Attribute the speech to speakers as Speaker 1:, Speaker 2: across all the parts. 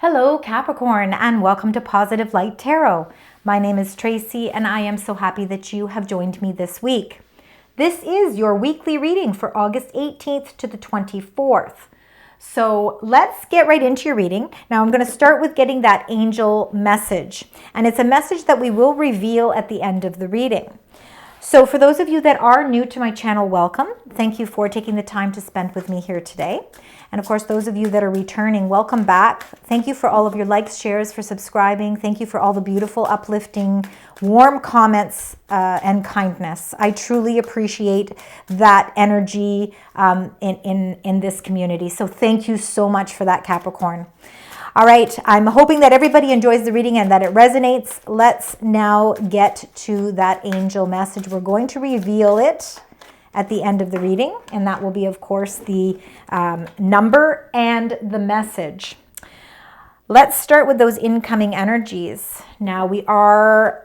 Speaker 1: Hello Capricorn, and welcome to Positive Light Tarot. My name is Tracy and I am so happy that you have joined me this week. This is your weekly reading for August 18th to the 24th. So let's get right into your reading. Now I'm going to start with getting that angel message, and it's a message that we will reveal at the end of the reading. So for those of you that are new to my channel, welcome. Thank you for taking the time to spend with me here today. And of course, those of you that are returning, welcome back. Thank you for all of your likes, shares, for subscribing. Thank you for all the beautiful, uplifting, warm comments and kindness. I truly appreciate that energy in this community. So thank you so much for that, Capricorn. All right, I'm hoping that everybody enjoys the reading and that it resonates. Let's now get to that angel message. We're going to reveal it at the end of the reading, and that will be, of course, the number and the message. Let's start with those incoming energies. Now, we are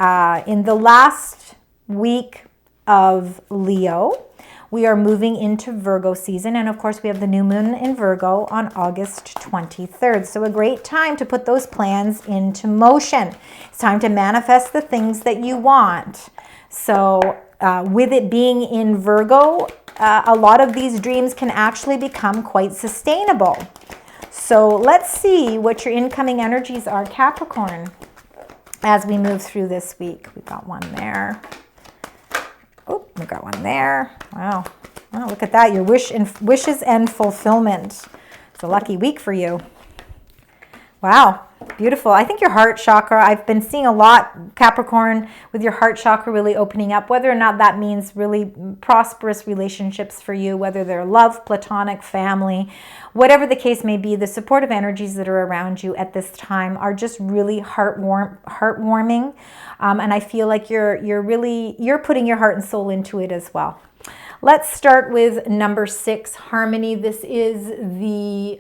Speaker 1: in the last week of Leo. We are moving into Virgo season, and of course we have the new moon in Virgo on August 23rd. So a great time to put those plans into motion. It's time to manifest the things that you want. So with it being in Virgo, a lot of these dreams can actually become quite sustainable. So let's see what your incoming energies are, Capricorn, as we move through this week. We've got one there. Oh, we got one there. Wow. Wow, look at that. Your wishes and fulfillment. It's a lucky week for you. Wow. Beautiful. I think your heart chakra, I've been seeing a lot, Capricorn, with your heart chakra really opening up, whether or not that means really prosperous relationships for you, whether they're love, platonic, family, whatever the case may be, the supportive energies that are around you at this time are just really heartwarming. And I feel like you're putting your heart and soul into it as well. Let's start with number 6, Harmony. This is the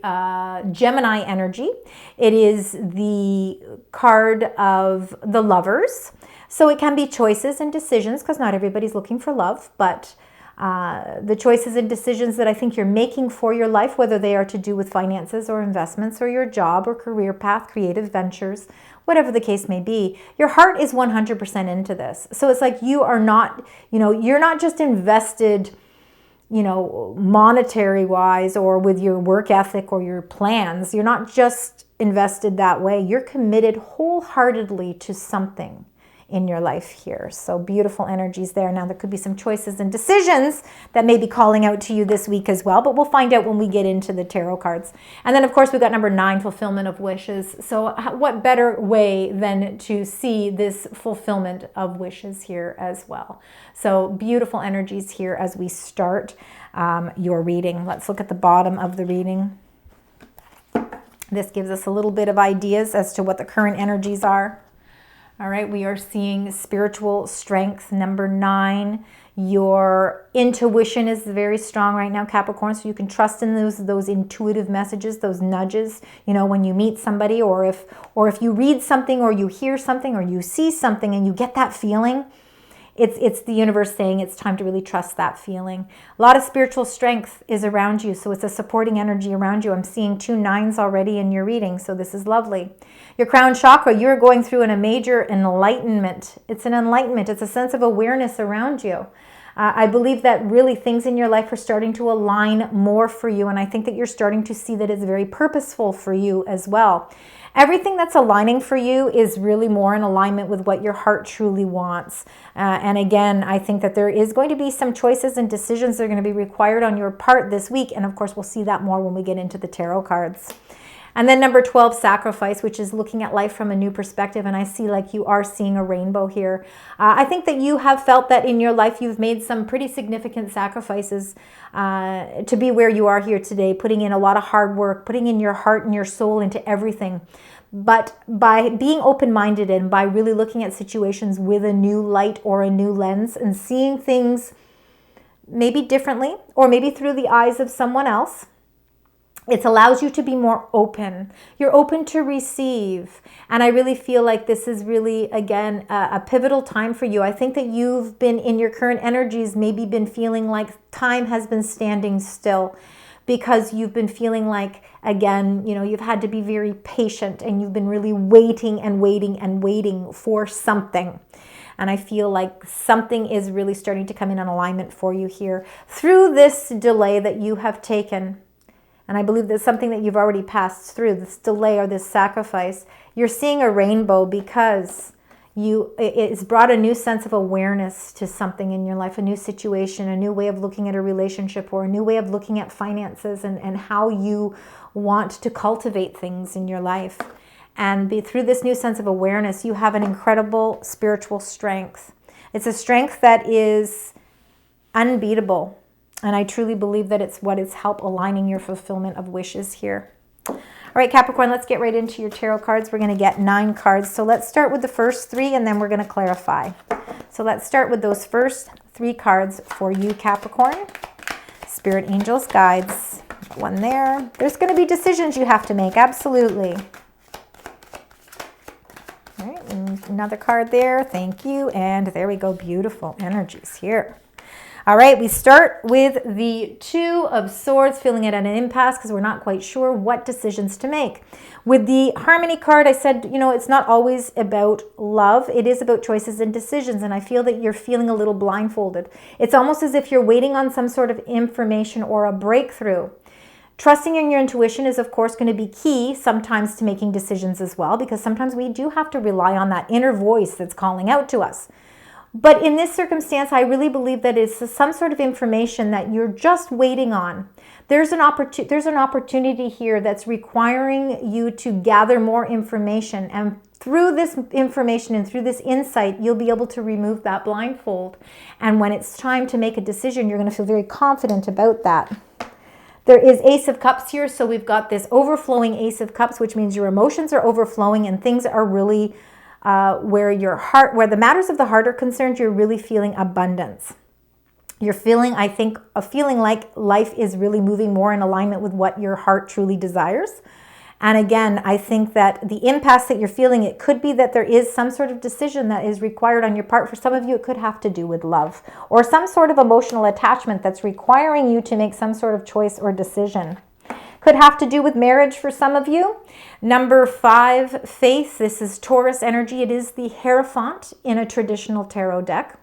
Speaker 1: Gemini energy. It is the card of the lovers. So it can be choices and decisions, because not everybody's looking for love, but the choices and decisions that I think you're making for your life, whether they are to do with finances or investments or your job or career path, creative ventures, whatever the case may be, your heart is 100% into this. So it's like you are not, you're not just invested, monetary wise or with your work ethic or your plans. You're not just invested that way. You're committed wholeheartedly to something in your life here. So beautiful energies there. Now there could be some choices and decisions that may be calling out to you this week as well, but we'll find out when we get into the tarot cards. And then of course we've got number 9, fulfillment of wishes. So what better way than to see this fulfillment of wishes here as well. So beautiful energies here as we start your reading. Let's look at the bottom of the reading. This gives us a little bit of ideas as to what the current energies are. All right, we are seeing spiritual strength, number 9. Your intuition is very strong right now, Capricorn, so you can trust in those intuitive messages, those nudges, when you meet somebody, or if you read something or you hear something or you see something and you get that feeling. It's the universe saying it's time to really trust that feeling. A lot of spiritual strength is around you, so it's a supporting energy around you. I'm seeing 2 9s already in your reading, so this is lovely. Your crown chakra, you're going through a major enlightenment. It's an enlightenment. It's a sense of awareness around you. I believe that really things in your life are starting to align more for you, and I think that you're starting to see that it's very purposeful for you as well. Everything that's aligning for you is really more in alignment with what your heart truly wants. And again, I think that there is going to be some choices and decisions that are going to be required on your part this week. And of course, we'll see that more when we get into the tarot cards. And then number 12, sacrifice, which is looking at life from a new perspective. And I see like you are seeing a rainbow here. I think that you have felt that in your life you've made some pretty significant sacrifices to be where you are here today, putting in a lot of hard work, putting in your heart and your soul into everything. But by being open-minded and by really looking at situations with a new light or a new lens and seeing things maybe differently or maybe through the eyes of someone else, it allows you to be more open. You're open to receive. And I really feel like this is really, again, a pivotal time for you. I think that you've been in your current energies, maybe been feeling like time has been standing still. because you've been feeling like, again, you've had to be very patient and you've been really waiting and waiting and waiting for something. And I feel like something is really starting to come in alignment for you here through this delay that you have taken. And I believe that's something that you've already passed through, this delay or this sacrifice. You're seeing a rainbow because it's brought a new sense of awareness to something in your life, a new situation, a new way of looking at a relationship, or a new way of looking at finances and how you want to cultivate things in your life. And through this new sense of awareness, you have an incredible spiritual strength. It's a strength that is unbeatable. And I truly believe that it's what is help aligning your fulfillment of wishes here. All right, Capricorn, let's get right into your tarot cards. We're going to get 9 cards. So let's start with the first 3 and then we're going to clarify. So let's start with those first 3 cards for you, Capricorn. Spirit, angels, guides. One there. There's going to be decisions you have to make. Absolutely. All right, and another card there. Thank you. And there we go. Beautiful energies here. All right, we start with the 2 of Swords, feeling it at an impasse because we're not quite sure what decisions to make. With the Harmony card, I said, it's not always about love. It is about choices and decisions, and I feel that you're feeling a little blindfolded. It's almost as if you're waiting on some sort of information or a breakthrough. Trusting in your intuition is, of course, going to be key sometimes to making decisions as well, because sometimes we do have to rely on that inner voice that's calling out to us. But in this circumstance, I really believe that it's some sort of information that you're just waiting on. There's an opportunity here that's requiring you to gather more information. And through this information and through this insight, you'll be able to remove that blindfold. And when it's time to make a decision, you're going to feel very confident about that. There is Ace of Cups here. So we've got this overflowing Ace of Cups, which means your emotions are overflowing and things are really where the matters of the heart are concerned, you're really feeling abundance. You're feeling, I think, a feeling like life is really moving more in alignment with what your heart truly desires. And again, I think that the impasse that you're feeling, it could be that there is some sort of decision that is required on your part. For some of you, it could have to do with love or some sort of emotional attachment that's requiring you to make some sort of choice or decision. Could have to do with marriage for some of you. Number 5, faith. This is Taurus energy. It is the Hierophant in a traditional tarot deck.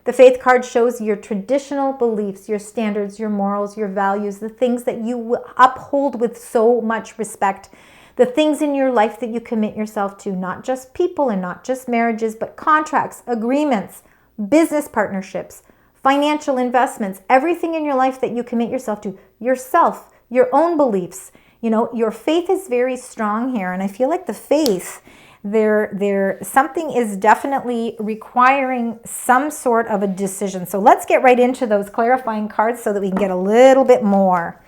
Speaker 1: The faith card shows your traditional beliefs, your standards, your morals, your values, the things that you uphold with so much respect, the things in your life that you commit yourself to, not just people and not just marriages, but contracts, agreements, business partnerships, financial investments, everything in your life that you commit yourself to, yourself, your own beliefs. Your faith is very strong here. And I feel like the faith, something is definitely requiring some sort of a decision. So let's get right into those clarifying cards so that we can get a little bit more.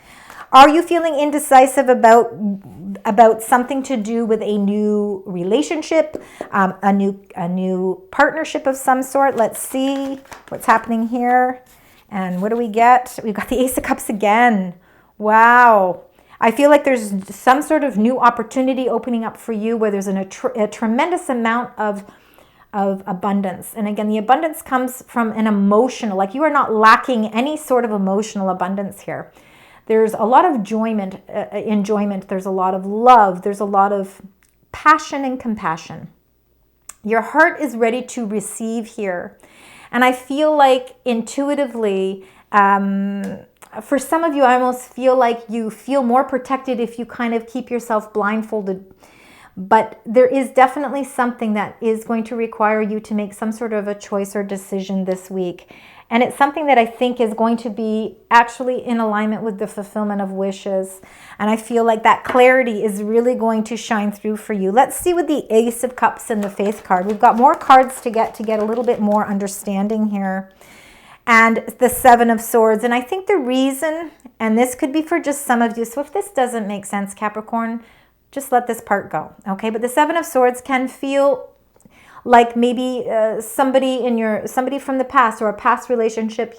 Speaker 1: Are you feeling indecisive about something to do with a new relationship, a new partnership of some sort? Let's see what's happening here. And what do we get? We've got the Ace of Cups again. Wow. I feel like there's some sort of new opportunity opening up for you where there's a tremendous amount of abundance. And again, the abundance comes from an emotional, like you are not lacking any sort of emotional abundance here. There's a lot of enjoyment. There's a lot of love. There's a lot of passion and compassion. Your heart is ready to receive here. And I feel like intuitively, for some of you, I almost feel like you feel more protected if you kind of keep yourself blindfolded. But there is definitely something that is going to require you to make some sort of a choice or decision this week. And it's something that I think is going to be actually in alignment with the fulfillment of wishes. And I feel like that clarity is really going to shine through for you. Let's see with the Ace of Cups and the Faith card. We've got more cards to get a little bit more understanding here. And the 7 of Swords. And I think the reason, and this could be for just some of you, so if this doesn't make sense, Capricorn, just let this part go, okay? But the 7 of Swords can feel like maybe somebody from the past or a past relationship,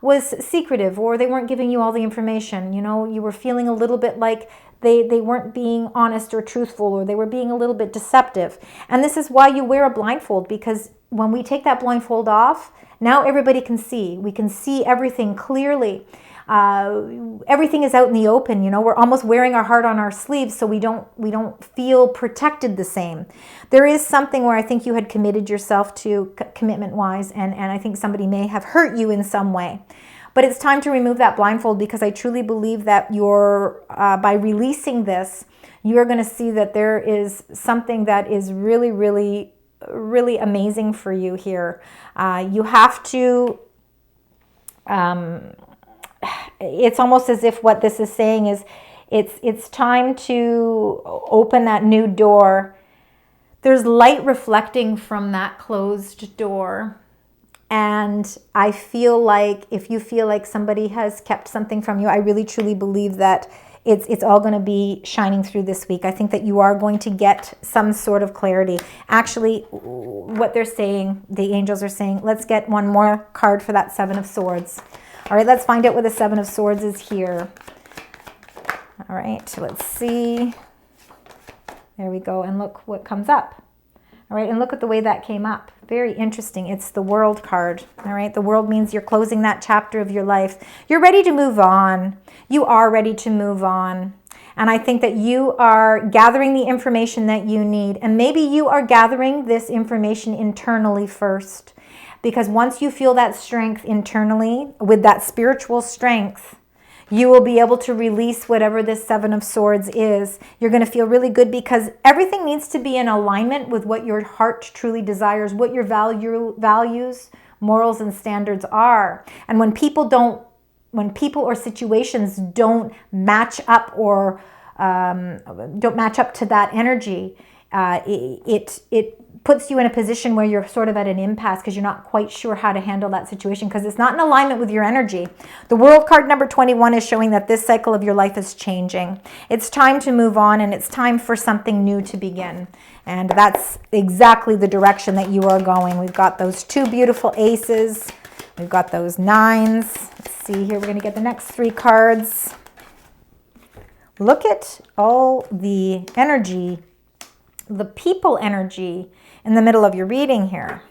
Speaker 1: was secretive, or they weren't giving you all the information. You were feeling a little bit like they weren't being honest or truthful, or they were being a little bit deceptive. And this is why you wear a blindfold, because when we take that blindfold off, now everybody can see. We can see everything clearly. everything is out in the open. We're almost wearing our heart on our sleeves, so we don't feel protected the same. There is something where I think you had committed yourself to commitment-wise, and I think somebody may have hurt you in some way. But it's time to remove that blindfold, because I truly believe that by releasing this, you're going to see that there is something that is really, really, really amazing for you here. You have to, it's almost as if what this is saying is it's time to open that new door. There's light reflecting from that closed door. And I feel like if you feel like somebody has kept something from you, I really truly believe that it's all going to be shining through this week. I think that you are going to get some sort of clarity. Actually, what they're saying, the angels are saying, let's get one more card for that Seven of Swords. All right, let's find out what the Seven of Swords is here. All right, let's see. There we go. And look what comes up. All right, and look at the way that came up. Very interesting. It's the World card. All right, the World means you're closing that chapter of your life. You're ready to move on. You are ready to move on. And I think that you are gathering the information that you need. And maybe you are gathering this information internally first. Because once you feel that strength internally, with that spiritual strength, you will be able to release whatever this Seven of Swords is. You're going to feel really good, because everything needs to be in alignment with what your heart truly desires, what your values, morals, and standards are. And when people or situations don't match up or don't match up to that energy, it puts you in a position where you're sort of at an impasse, because you're not quite sure how to handle that situation, because it's not in alignment with your energy. The World card number 21 is showing that this cycle of your life is changing. It's time to move on, and it's time for something new to begin. And that's exactly the direction that you are going. We've got those two beautiful aces. We've got those nines. Let's see here. We're going to get the next three cards. Look at all the energy, the people energy in the middle of your reading here.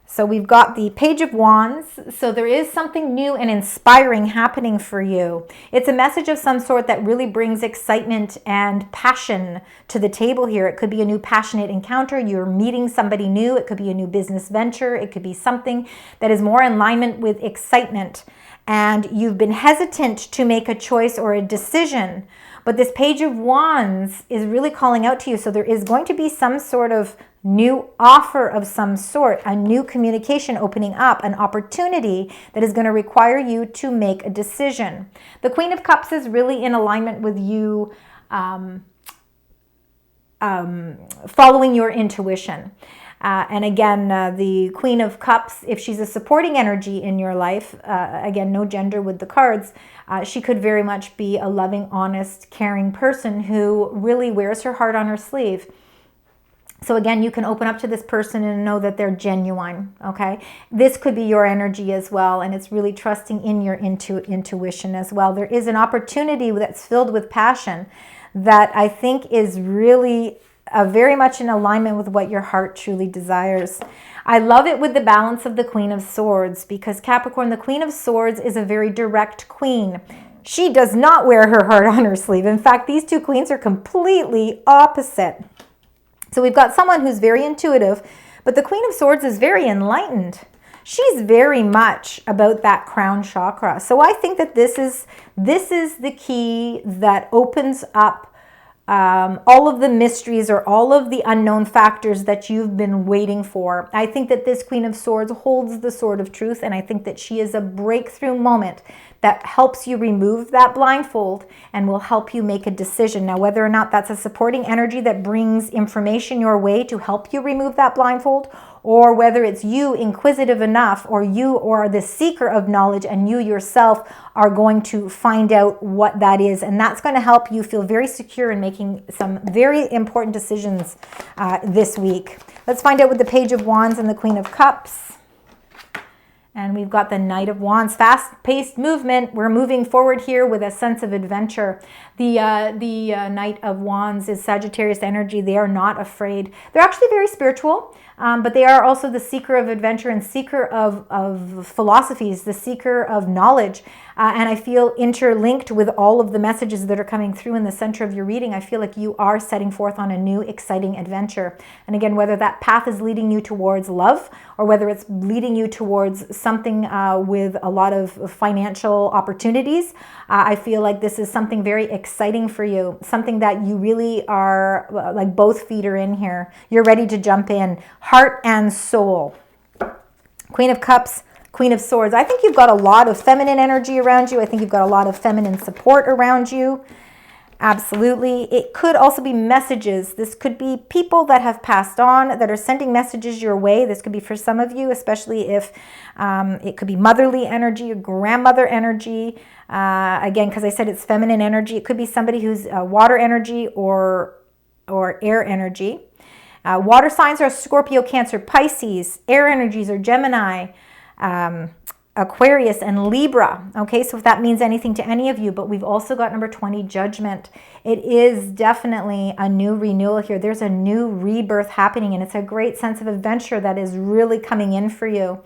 Speaker 1: So we've got the Page of Wands. So there is something new and inspiring happening for you. It's a message of some sort that really brings excitement and passion to the table here. It could be a new passionate encounter. You're meeting somebody new. It could be a new business venture. It could be something that is more in alignment with excitement. And you've been hesitant to make a choice or a decision. But this Page of Wands is really calling out to you. So there is going to be some sort of new offer of some sort, a new communication opening up, an opportunity that is going to require you to make a decision. The Queen of Cups is really in alignment with you following your intuition. And again, the Queen of Cups, if she's a supporting energy in your life, again, no gender with the cards, she could very much be a loving, honest, caring person who really wears her heart on her sleeve. So again, you can open up to this person and know that they're genuine, okay? This could be your energy as well, and it's really trusting in your intuition as well. There is an opportunity that's filled with passion that I think is really very much in alignment with what your heart truly desires. I love it with the balance of the Queen of Swords, because Capricorn, the Queen of Swords, is a very direct queen. She does not wear her heart on her sleeve. In fact, these two queens are completely opposite. So we've got someone who's very intuitive, but the Queen of Swords is very enlightened. She's very much about that crown chakra. So I think that this is the key that opens up all of the mysteries or all of the unknown factors that you've been waiting for. I think that this Queen of Swords holds the sword of truth, and I think that she is a breakthrough moment that helps you remove that blindfold and will help you make a decision. Now, whether or not that's a supporting energy that brings information your way to help you remove that blindfold, or whether it's you inquisitive enough, or you or the seeker of knowledge and you yourself are going to find out what that is. And that's going to help you feel very secure in making some very important decisions this week. Let's find out with the Page of Wands and the Queen of Cups. And we've got the Knight of Wands, fast-paced movement. We're moving forward here with a sense of adventure. The Knight of Wands is Sagittarius energy. They are not afraid. They're actually very spiritual, but they are also the seeker of adventure and seeker of philosophies, the seeker of knowledge. And I feel interlinked with all of the messages that are coming through in the center of your reading. I feel like you are setting forth on a new, exciting adventure. And again, whether that path is leading you towards love or whether it's leading you towards something with a lot of financial opportunities, I feel like this is something very exciting for you, something that you really are, like both feet are in here. You're ready to jump in. Heart and soul. Queen of Cups, Queen of Swords. I think you've got a lot of feminine energy around you. I think you've got a lot of feminine support around you. Absolutely. It could also be messages. This could be people that have passed on that are sending messages your way. This could be for some of you, especially if it could be motherly energy or grandmother energy. Again, because I said it's feminine energy. It could be somebody who's water energy or air energy. Water signs are Scorpio, Cancer, Pisces. Air energies are Gemini, Aquarius, and Libra. Okay, so if that means anything to any of you, but we've also got number 20, Judgment. It is definitely a new renewal here. There's a new rebirth happening, and it's a great sense of adventure that is really coming in for you.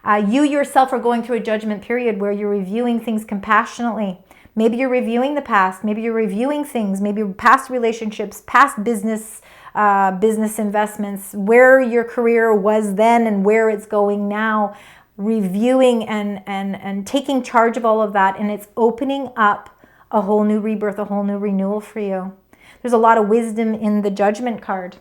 Speaker 1: You yourself are going through a judgment period where you're reviewing things compassionately. Maybe you're reviewing the past. Maybe you're reviewing things, maybe past relationships, past business investments, where your career was then and where it's going now, reviewing and taking charge of all of that, and it's opening up a whole new rebirth, a whole new renewal for you. There's a lot of wisdom in the Judgment card.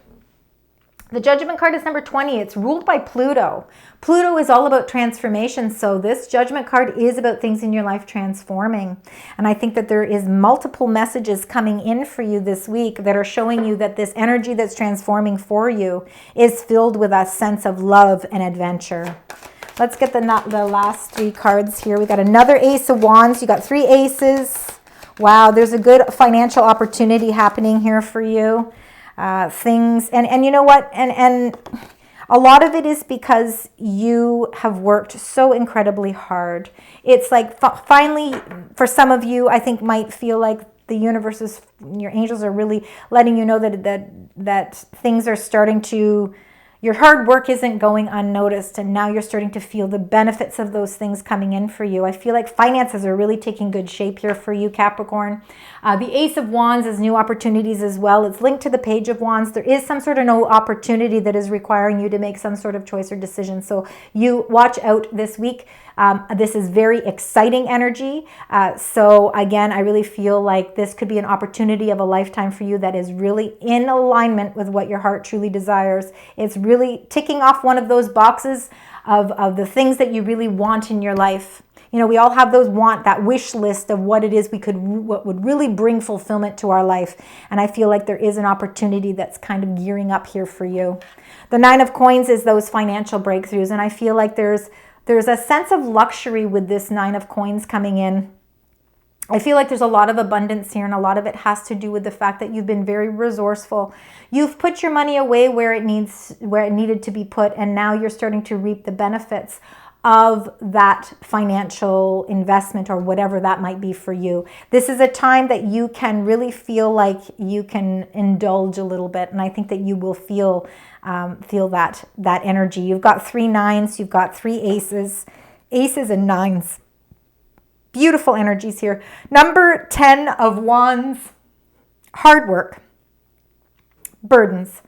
Speaker 1: The Judgment card is number 20. It's ruled by Pluto. Pluto is all about transformation. So this Judgment card is about things in your life transforming. And I think that there is multiple messages coming in for you this week that are showing you that this energy that's transforming for you is filled with a sense of love and adventure. Let's get the last three cards here. We got another Ace of Wands. You got 3 aces. Wow, there's a good financial opportunity happening here for you. Things and you know what, and a lot of it is because you have worked so incredibly hard. It's like finally, for some of you, I think might feel like the universe is, your angels are really letting you know that things are starting to, your hard work isn't going unnoticed, and now you're starting to feel the benefits of those things coming in for you. I feel like finances are really taking good shape here for you, Capricorn. The Ace of Wands is new opportunities as well. It's linked to the Page of Wands. There is some sort of no opportunity that is requiring you to make some sort of choice or decision. So you watch out this week. This is very exciting energy. So again, I really feel like this could be an opportunity of a lifetime for you that is really in alignment with what your heart truly desires. It's really ticking off one of those boxes of the things that you really want in your life. You know, we all have that wish list of what it is what would really bring fulfillment to our life. And I feel like there is an opportunity that's kind of gearing up here for you. The 9 of Coins is those financial breakthroughs. And I feel like there's a sense of luxury with this 9 of Coins coming in. I feel like there's a lot of abundance here, and a lot of it has to do with the fact that you've been very resourceful. You've put your money away where it needed to be put, and now you're starting to reap the benefits of that financial investment or whatever that might be for you. This is a time that you can really feel like you can indulge a little bit, and I think that you will feel that energy. You've got 3 9s, you've got 3 aces and 9s. Beautiful energies here. Number 10 of Wands, hard work, burdens.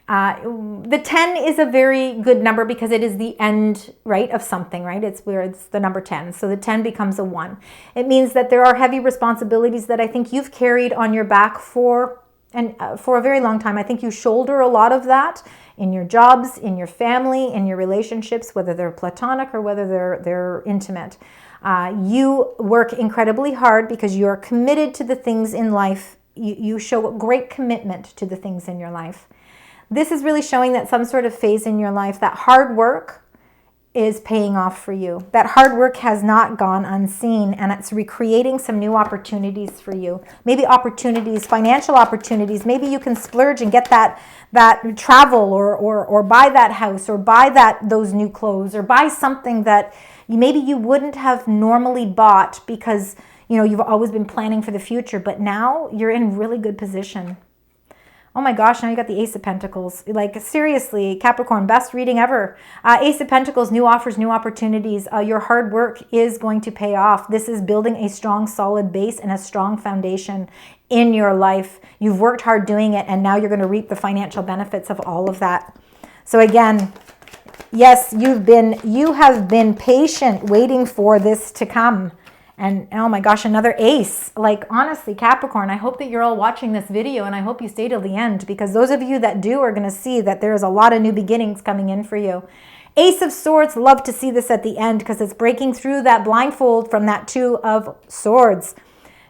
Speaker 1: The 10 is a very good number because it is the end, right, of something, right? It's the number 10. So the 10 becomes a 1. It means that there are heavy responsibilities that I think you've carried on your back for a very long time. I think you shoulder a lot of that in your jobs, in your family, in your relationships, whether they're platonic or whether they're intimate. You work incredibly hard because you're committed to the things in life. You show great commitment to the things in your life. This is really showing that some sort of phase in your life, that hard work is paying off for you. That hard work has not gone unseen, and it's recreating some new opportunities for you. Maybe opportunities, financial opportunities. Maybe you can splurge and get that travel or buy that house or buy those new clothes or buy something that maybe you wouldn't have normally bought because you've always been planning for the future, but now you're in really good position. Oh my gosh, now you got the Ace of Pentacles. Like, seriously, Capricorn, best reading ever. Ace of Pentacles, new offers, new opportunities. Your hard work is going to pay off. This is building a strong, solid base and a strong foundation in your life. You've worked hard doing it, and now you're going to reap the financial benefits of all of that. So again, yes, you have been patient waiting for this to come. And oh my gosh, another ace. Like, honestly, Capricorn, I hope that you're all watching this video, and I hope you stay till the end, because those of you that do are going to see that there's a lot of new beginnings coming in for you. Ace of Swords, love to see this at the end because it's breaking through that blindfold from that Two of Swords.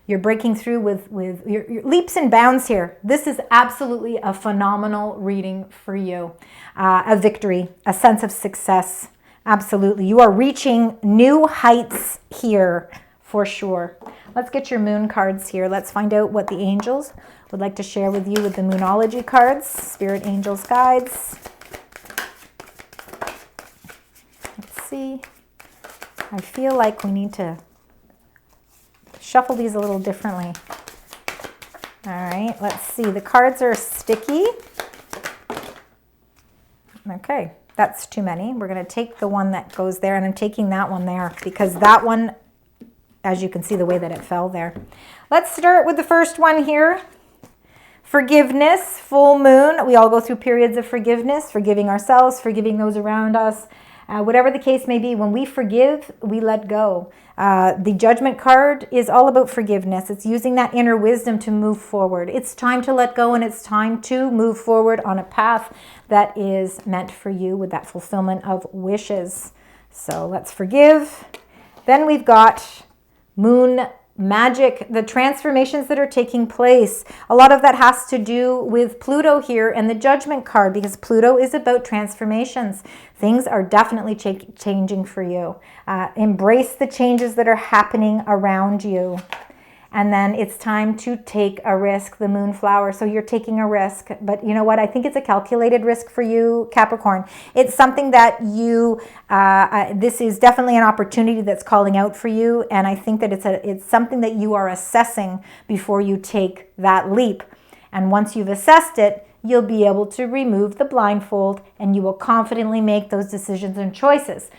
Speaker 1: You're breaking through with your leaps and bounds here. This is absolutely a phenomenal reading for you. A victory, a sense of success. Absolutely. You are reaching new heights here. For sure. Let's get your moon cards here. Let's find out what the angels would like to share with you with the Moonology cards. Spirit, angels, guides. Let's see. I feel like we need to shuffle these a little differently. All right, let's see. The cards are sticky. Okay, that's too many. We're going to take the one that goes there, and I'm taking that one there because that one, as you can see, the way that it fell there. Let's start with the first one here. Forgiveness, full moon. We all go through periods of forgiveness, forgiving ourselves, forgiving those around us. Whatever the case may be, when we forgive, we let go. The Judgment card is all about forgiveness. It's using that inner wisdom to move forward. It's time to let go, and it's time to move forward on a path that is meant for you with that fulfillment of wishes. So let's forgive. Then we've got Moon magic, the transformations that are taking place. A lot of that has to do with Pluto here and the Judgment card, because Pluto is about transformations. Things are definitely changing for you. Embrace the changes that are happening around you. And then it's time to take a risk, the Moonflower. So you're taking a risk. But you know what? I think it's a calculated risk for you, Capricorn. It's something that you, this is definitely an opportunity that's calling out for you. And I think that it's something that you are assessing before you take that leap. And once you've assessed it, you'll be able to remove the blindfold, and you will confidently make those decisions and choices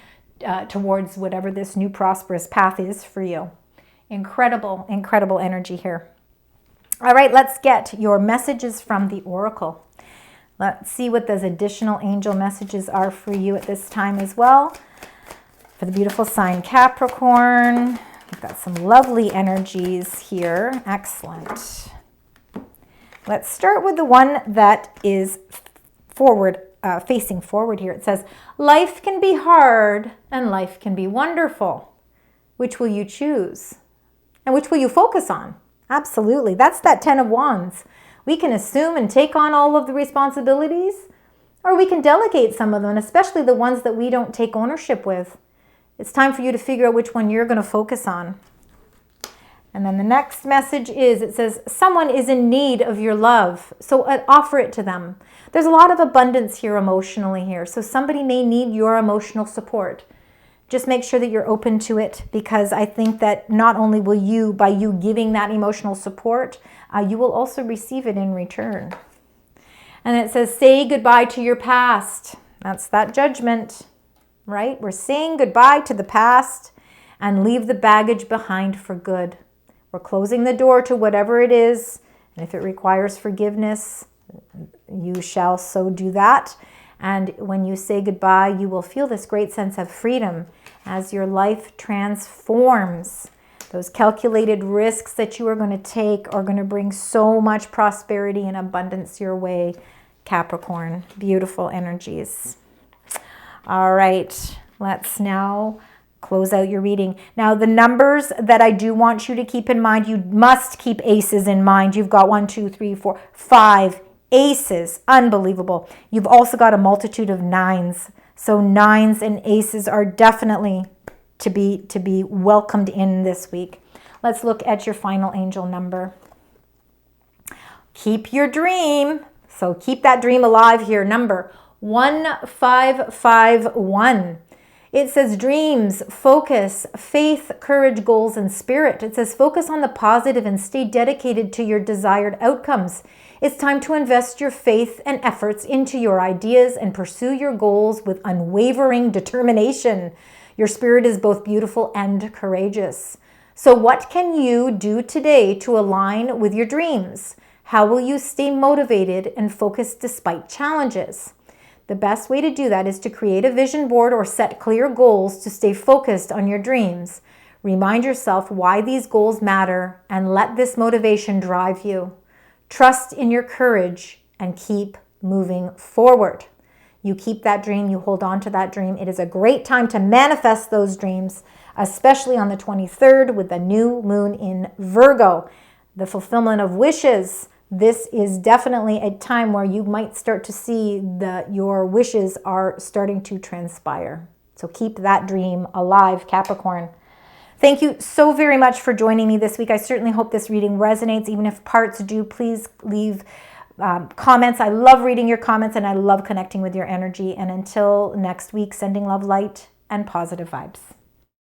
Speaker 1: towards whatever this new prosperous path is for you. Incredible, incredible energy here. All right, let's get your messages from the Oracle. Let's see what those additional angel messages are for you at this time as well. For the beautiful sign Capricorn, we've got some lovely energies here. Excellent. Let's start with the one that is forward, facing forward here. It says, life can be hard and life can be wonderful. Which will you choose? And which will you focus on? Absolutely. That's that 10 of Wands. We can assume and take on all of the responsibilities, or we can delegate some of them, especially the ones that we don't take ownership with. It's time for you to figure out which one you're going to focus on. And then the next message is, it says, someone is in need of your love, so offer it to them. There's a lot of abundance here emotionally here, so somebody may need your emotional support. Just make sure that you're open to it, because I think that not only will you, by you giving that emotional support, you will also receive it in return. And it says, say goodbye to your past. That's that Judgment, right? We're saying goodbye to the past and leave the baggage behind for good. We're closing the door to whatever it is. And if it requires forgiveness, you shall so do that. And when you say goodbye, you will feel this great sense of freedom as your life transforms. Those calculated risks that you are going to take are going to bring so much prosperity and abundance your way, Capricorn. Beautiful energies. All right, let's now close out your reading. Now, the numbers that I do want you to keep in mind, you must keep aces in mind. You've got 1, 2, 3, 4, 5 aces. Unbelievable. You've also got a multitude of 9s. So 9s and aces are definitely to be welcomed in this week. Let's look at your final angel number. Keep your dream. So keep that dream alive here. Number 1551. It says dreams, focus, faith, courage, goals, and spirit. It says focus on the positive and stay dedicated to your desired outcomes. It's time to invest your faith and efforts into your ideas and pursue your goals with unwavering determination. Your spirit is both beautiful and courageous. So what can you do today to align with your dreams? How will you stay motivated and focused despite challenges? The best way to do that is to create a vision board or set clear goals to stay focused on your dreams. Remind yourself why these goals matter and let this motivation drive you. Trust in your courage and keep moving forward. You keep that dream, you hold on to that dream. It is a great time to manifest those dreams, especially on the 23rd with the new moon in Virgo. The fulfillment of wishes. This is definitely a time where you might start to see that your wishes are starting to transpire. So keep that dream alive, Capricorn. Thank you so very much for joining me this week. I certainly hope this reading resonates. Even if parts do, please leave comments. I love reading your comments and I love connecting with your energy. And until next week, sending love, light, and positive vibes.